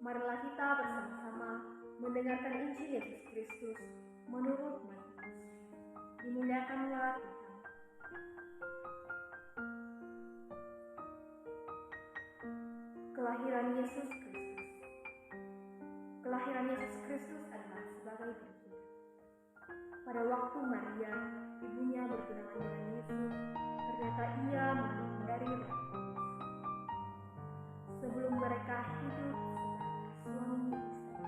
Marilah kita bersama-sama mendengarkan Injil Yesus Kristus menurut Matius. Dimuliakanlah Tuhan. Kelahiran Yesus Kristus. Kelahiran Yesus Kristus adalah sebagai berikut. Pada waktu Maria, ibunya bertunangan dengan Yesus, ternyata ia mengandung dari Roh Kudus. Sebelum mereka hidup sebagai suami istri.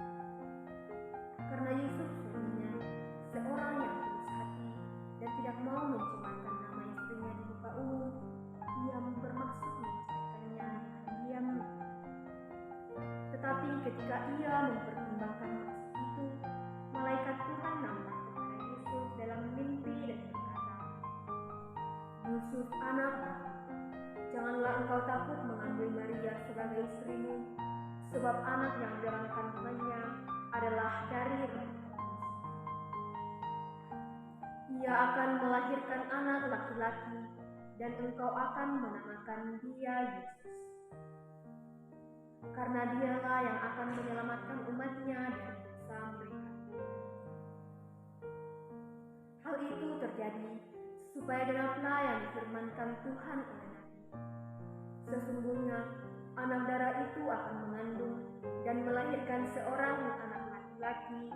Karena Yusuf suaminya seorang yang tulus hati dan tidak mau mencemarkan nama istrinya di muka umum, ia bermaksud menyelesaikannya dengan diam. Tetapi ketika ia mempertimbangkan maksud itu, malaikat Tuhan nampak kepada Yusuf dalam mimpi dan berkata, "Yusuf anakku, janganlah engkau takut mengambil Maria sebagai istrimu, sebab anak yang dalam kandungannya adalah dari Roh Kudus. Ia akan melahirkan anak laki-laki, dan engkau akan menamakan dia Yesus. Karena dialah yang akan menyelamatkan umatnya dari dosa mereka." Hal itu terjadi supaya genaplah yang difirmankan Tuhan oleh Nabi. Sesungguhnya anak darah itu akan mengandung dan melahirkan seorang anak laki-laki,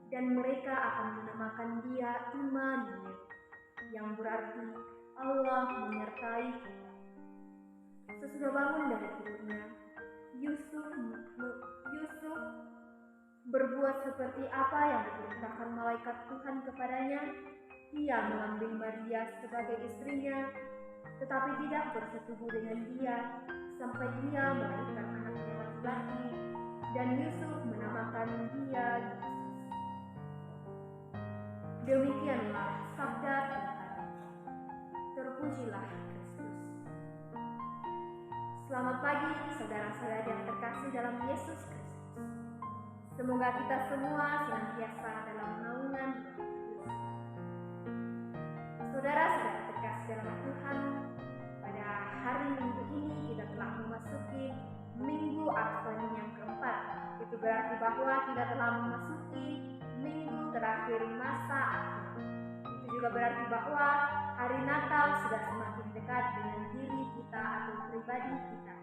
dan mereka akan menamakan dia Immanuel, yang berarti Allah menyertai kita. Sesudah bangun dari tidurnya, Yusuf berbuat seperti apa yang diperintahkan malaikat Tuhan kepadanya. Ia mengambil Maria sebagai istrinya, tetapi tidak bersetubuh dengan dia sampai ia melahirkan anaknya laki-laki, dan Yusuf menamakan dia Yesus. Demikianlah sabda Tuhan. Terpujilah Kristus. Selamat pagi saudara-saudara yang terkasih dalam Yesus Kristus. Semoga kita semua senantiasa dalam naungan Kristus. Saudara-saudara terkasih dalam Tuhan, pada hari Minggu ini kita telah memasuki Minggu Advent yang keempat. Itu berarti bahwa kita telah memasuki minggu terakhir masa Advent. Itu juga berarti bahwa hari Natal sudah semakin dekat dengan diri kita atau pribadi kita.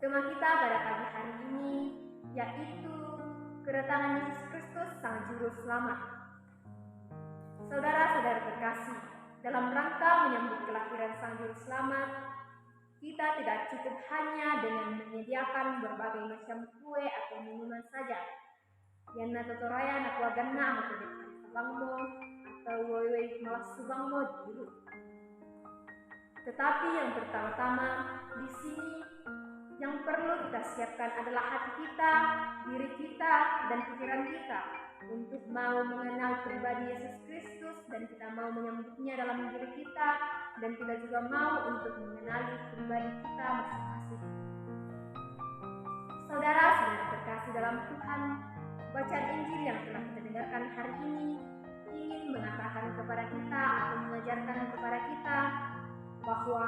Tema kita pada pagi hari ini yaitu kedatangan Yesus Kristus Sang Juru Selamat. Saudara-saudara terkasih, dalam rangka menyambut kelahiran Sang Juru Selamat, kita tidak cukup hanya dengan menyediakan berbagai macam kue atau minuman saja. Yang natotoraya nakwa ganna atau depan sabangmo atau woy malas subangmo dulu. Tetapi yang pertama-tama di sini yang perlu kita siapkan adalah hati kita, diri kita, dan pikiran kita untuk mau mengenal pribadi Yesus Kristus, dan kita mau menyambutnya dalam diri kita, dan kita juga mau untuk mengenali pribadi kita masing-masing. Saudara-saudara terkasih dalam Tuhan, bacaan Injil yang telah kita dengarkan hari ini ingin mengatakan kepada kita atau mengajarkan kepada kita bahwa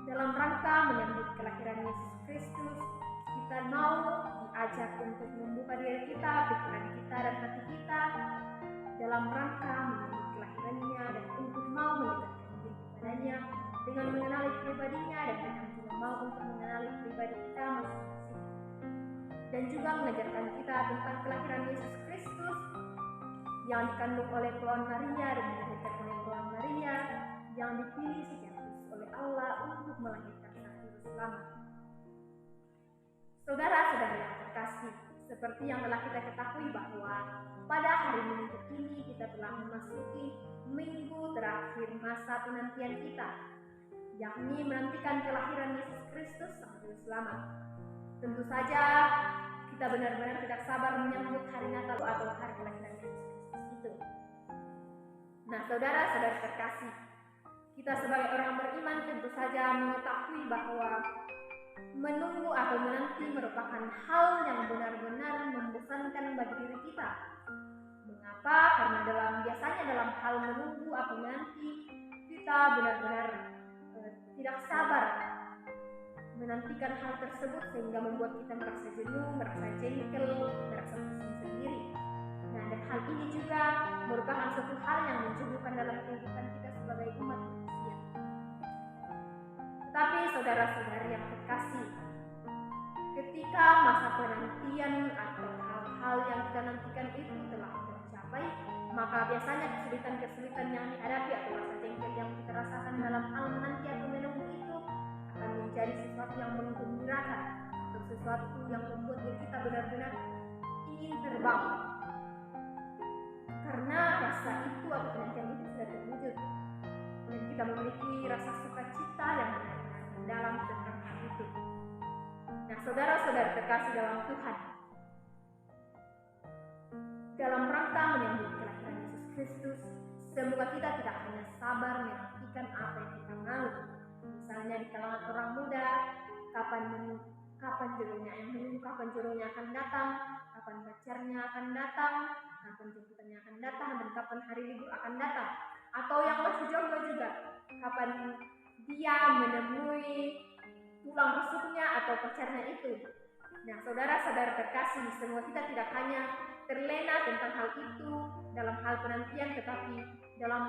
dalam rangka menyambut kelahiran Yesus Kristus, kita mau diajak untuk membuka diri kita, pikiran kita, dan hati kita dalam rangka menyambut kelahirannya, dan untuk mau mendekatkan diri kepadanya dengan mengenali pribadinya, dan kita juga mau untuk mengenali pribadi kita masing-masing. Dan juga mengajarkan kita tentang kelahiran Yesus Kristus yang dikandung oleh Tuhan Maria dan dilahirkan oleh Tuhan Maria, yang dipilih secara oleh Allah untuk melahirkan Sang Juru Selamat. Saudara-saudara yang terkasih, seperti yang telah kita ketahui bahwa pada hari Minggu ini kita telah memasuki minggu terakhir masa penantian kita, yakni menantikan kelahiran Yesus Kristus Sang Juru Selamat. Tentu saja kita benar-benar tidak sabar menyambut hari Natal atau hari kelahiran Yesus Kristus itu. Nah, saudara-saudara terkasih, kita sebagai orang beriman tentu saja mengetahui bahwa menunggu atau menanti merupakan hal yang benar-benar membosankan bagi diri kita. Mengapa? Karena biasanya dalam hal menunggu atau menanti, kita benar-benar tidak sabar menantikan hal tersebut sehingga membuat kita merasa jenuh, merasa jengkel, merasa pusing sendiri. Nah, dan hal ini juga merupakan suatu hal yang menjenuhkan dalam kehidupan kita sebagai umat manusia. Tetapi saudara-saudari yang terkasih, ketika masa penantian atau hal-hal yang kita nantikan itu telah tercapai, maka biasanya kesulitan-kesulitan yang dihadapi atau rasa jengkel yang kita rasakan dalam hal menanti atau menunggu itu akan menjadi sesuatu yang menggembirakan atau sesuatu yang membuat diri kita benar-benar ingin terbang. Karena rasa itu atau penantian itu sudah terwujud dan kita memiliki rasa sukacita yang benar-benar mendalam tentang hal itu. Nah, saudara-saudara terkasih dalam Tuhan, dalam rangka menyambut kelahiran Yesus Kristus, semoga kita tidak hanya sabar menantikan apa yang kita mau. Misalnya di kalangan orang muda, kapan jodohnya yang menunggu, kapan jodohnya akan datang, kapan pacarnya akan datang, kapan jemputannya akan datang, dan kapan hari libur akan datang. Atau yang lebih jomblo juga, kapan dia menemui tulang rusuknya atau pacarnya itu. Nah, saudara-saudara terkasih, semoga kita tidak hanya terlena tentang hal itu dalam hal penantian, tetapi dalam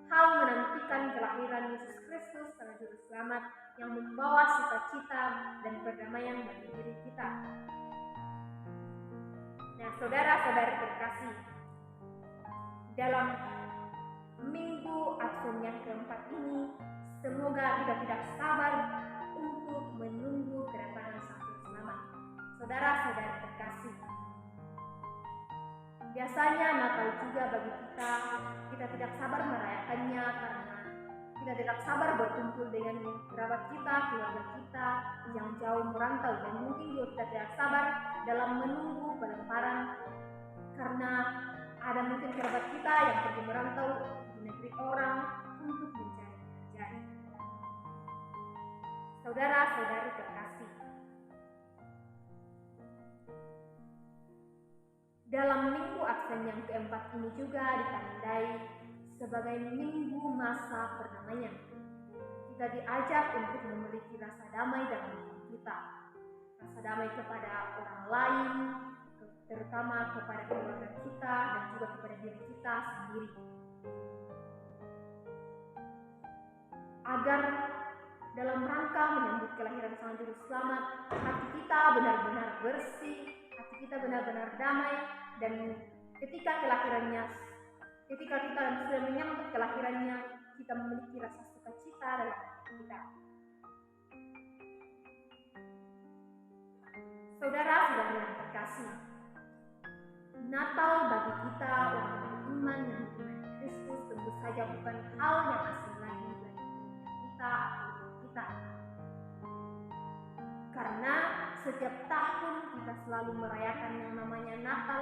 hal menantikan kelahiran Yesus Kristus Sang Juru Selamat yang membawa sukacita dan perdamaian bagi diri kita. Nah, saudara-saudara terkasih, dalam minggu Advent yang keempat ini, semoga kita tidak sabar untuk menunggu kedatangan Sang Juru Selamat. Saudara-saudara terkasih, biasanya Natal juga bagi kita tidak sabar merayakannya karena kita tidak sabar berkumpul dengan kerabat kita, keluarga kita yang jauh merantau, dan mungkin juga kita tidak sabar dalam menunggu pelemparan karena ada mungkin kerabat kita yang pergi merantau di negeri orang untuk mencari pekerjaan. Saudara-saudari terkasih, dalam minggu Advent yang keempat ini juga ditandai sebagai minggu masa perdamaian. Kita diajak untuk memiliki rasa damai dalam diri kita, rasa damai kepada orang lain, terutama kepada keluarga kita dan juga kepada diri kita sendiri, agar dalam rangka menyambut kelahiran Sang Juru Selamat, hati kita benar-benar bersih, hati kita benar-benar damai, dan ketika kita sudah menyambut kelahirannya, kita memiliki rasa sukacita dalam hati kita. Saudara-saudara yang terkasih, Natal bagi kita orang beriman yang mengimani Kristus tentu saja bukan hal yang asing lagi bagi kita atau kita. Karena setiap tahun kita selalu merayakan yang namanya Natal.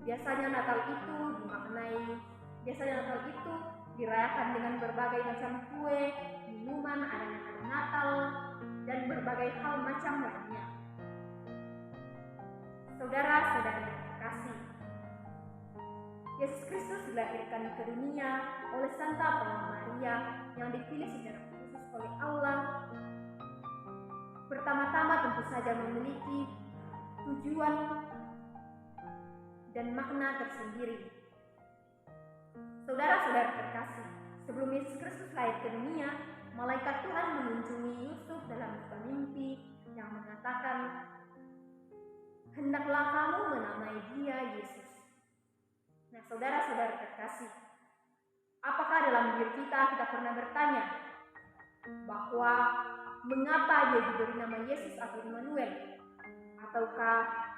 Biasanya Natal itu dirayakan dengan berbagai macam kue, minuman, adanya kado Natal, dan berbagai hal macam lainnya. Saudara-saudari yang terkasih, Yesus Kristus dilahirkan ke dunia oleh Santa Paula Maria yang dipilih secara khusus oleh Allah. Pertama-tama tentu saja memiliki tujuan dan makna tersendiri. Saudara-saudara terkasih, sebelum Yesus Kristus lahir ke dunia, malaikat Tuhan mengunjungi Yusuf dalam sebuah mimpi yang mengatakan, "Hendaklah kamu menamai dia Yesus." Nah, saudara-saudara terkasih, apakah dalam diri kita pernah bertanya bahwa mengapa dia diberi nama Yesus atau Immanuel? Ataukah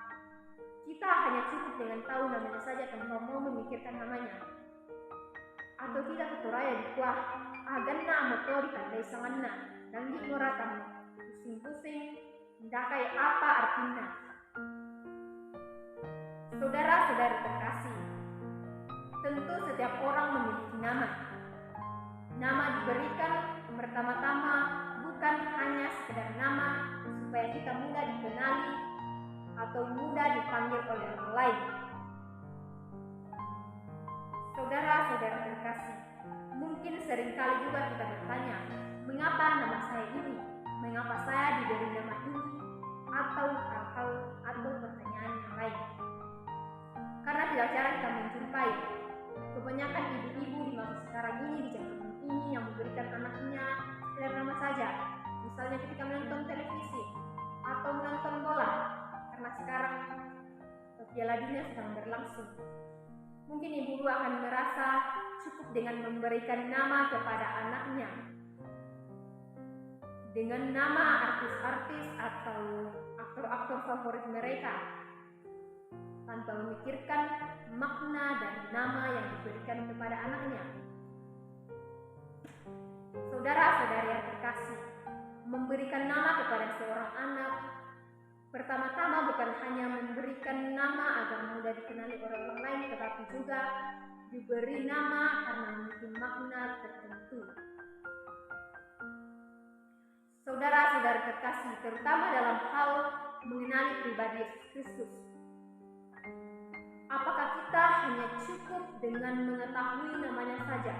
kita hanya cukup dengan tahu namanya saja tanpa mau memikirkan namanya? Atau kita keturaya di kuah aganna motor ditandai sanganna dan diuratan pusing-pusing mendakai apa artinya? Saudara-saudari terkasih, tentu setiap orang memiliki nama. Nama diberikan pertama-tama bukan hanya sekedar nama supaya kita mudah dikenali atau mudah dipanggil oleh orang lain. Saudara-saudara terkasih, mungkin seringkali juga kita bertanya, mengapa nama saya ini? mengapa saya diberi nama ini, atau hal-hal atau pertanyaan yang lain. Karena tidak jarang kita menjumpai kebanyakan ibu-ibu di masa sekarang ini, di zaman ini, yang memberikan anaknya sekedar nama saja. Misalnya ketika menonton televisi atau menonton bola, karena sekarang Piala Dunia sedang berlangsung. Mungkin ibu akan merasa cukup dengan memberikan nama kepada anaknya dengan nama artis-artis atau aktor-aktor favorit mereka, tanpa memikirkan makna dari nama yang diberikan kepada anaknya. Saudara-saudari yang terkasih, memberikan nama kepada seorang anak pertama-tama bukan hanya memberikan nama agar mudah dikenali orang lain, tetapi juga diberi nama karena memiliki makna tertentu. Saudara-saudari terkasih, terutama dalam hal mengenali pribadi Yesus Kristus. Apakah kita hanya cukup dengan mengetahui namanya saja?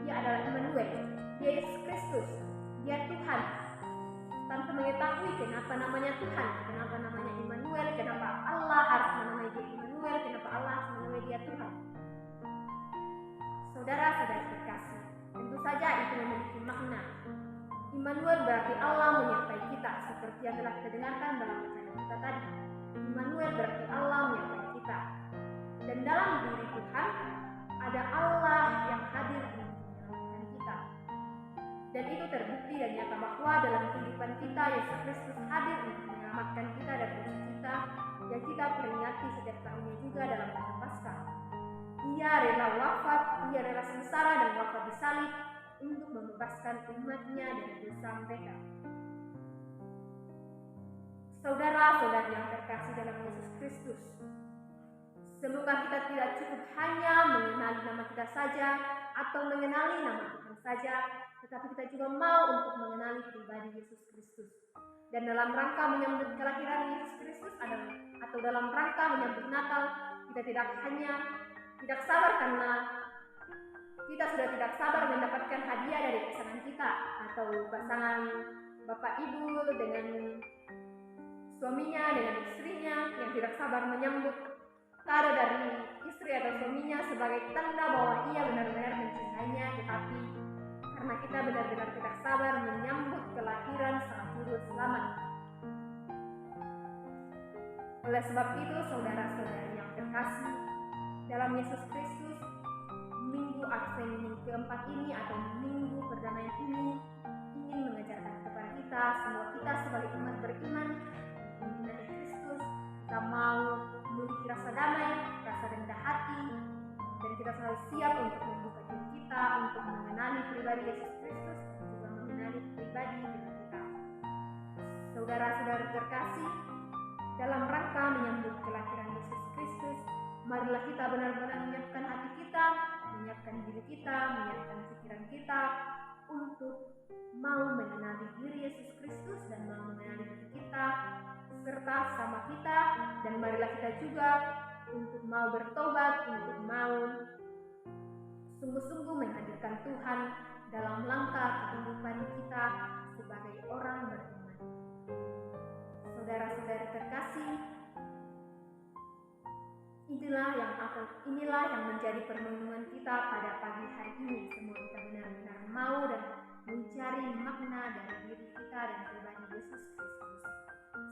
Dia adalah Immanuel, dia Yesus Kristus, dia Tuhan. Tanpa mengetahui kenapa namanya Tuhan, kenapa namanya Immanuel, kenapa Allah harus menamai dia Immanuel, kenapa Allah harus menamai dia Tuhan. Saudara-saudari terkasih, tentu saja itu memiliki makna. Immanuel berarti Allah menyertai kita, seperti yang telah kita dengarkan dalam bacaan kita tadi. Immanuel berarti Allah menyertai kita. Dan dalam diri Tuhan ada Allah yang hadir untuk menyelamatkan kita. Dan itu terbukti dan nyata bahwa dalam kehidupan kita Yesus Kristus hadir untuk menyelamatkan kita dari dosa kita yang kita peringati setiap tahunnya juga dalam masa Paskah. Ia rela wafat, ia rela sengsara dan wafat di salib untuk membebaskan umatnya dari dosa mereka. Saudara-saudari yang terkasih dalam Yesus Kristus, semoga kita tidak cukup hanya mengenali nama kita saja atau mengenali nama Tuhan saja, tetapi kita juga mau untuk mengenali pribadi Yesus Kristus. Dan dalam rangka menyambut kelahiran Yesus Kristus atau dalam rangka menyambut Natal, kita tidak sabar karena kita sudah tidak sabar mendapatkan hadiah dari pasangan kita atau pasangan bapak ibu dengan suaminya, dengan istrinya yang tidak sabar menyambut kado dari istri atau suaminya sebagai tanda bahwa ia benar-benar mencintainya, tetapi karena kita benar-benar tidak sabar menyambut kelahiran sang juru selamat. Oleh sebab itu, saudara-saudari yang terkasih dalam Yesus Kristus, Minggu Advent keempat ini atau Minggu Perdamaian ini ingin mengajarkan kepada kita, semua kita sebagai umat beriman mengenai Kristus, kita mau memiliki rasa damai, rasa rendah hati, dan kita selalu siap untuk membuka diri kita untuk mengenali pribadi Yesus Kristus dan juga mengenali pribadi diri kita. Saudara-saudari terkasih, dalam rangka menyambut kelahiran Yesus Kristus, marilah kita benar-benar menyiapkan hati kita, menyiapkan diri kita, menyiapkan pikiran kita untuk mau mengenali diri Yesus Kristus dan mau mengenali diri kita serta sama kita, dan marilah kita juga untuk mau bertobat, untuk mau sungguh-sungguh menghadirkan Tuhan dalam langkah kehidupan kita sebagai orang beriman. Saudara-saudari terkasih, inilah yang menjadi permenungan kita pada pagi hari ini. Semoga kita benar-benar mau dan mencari makna dari diri kita dan pribadi Yesus Kristus.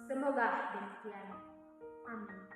Semoga demikian. Amin.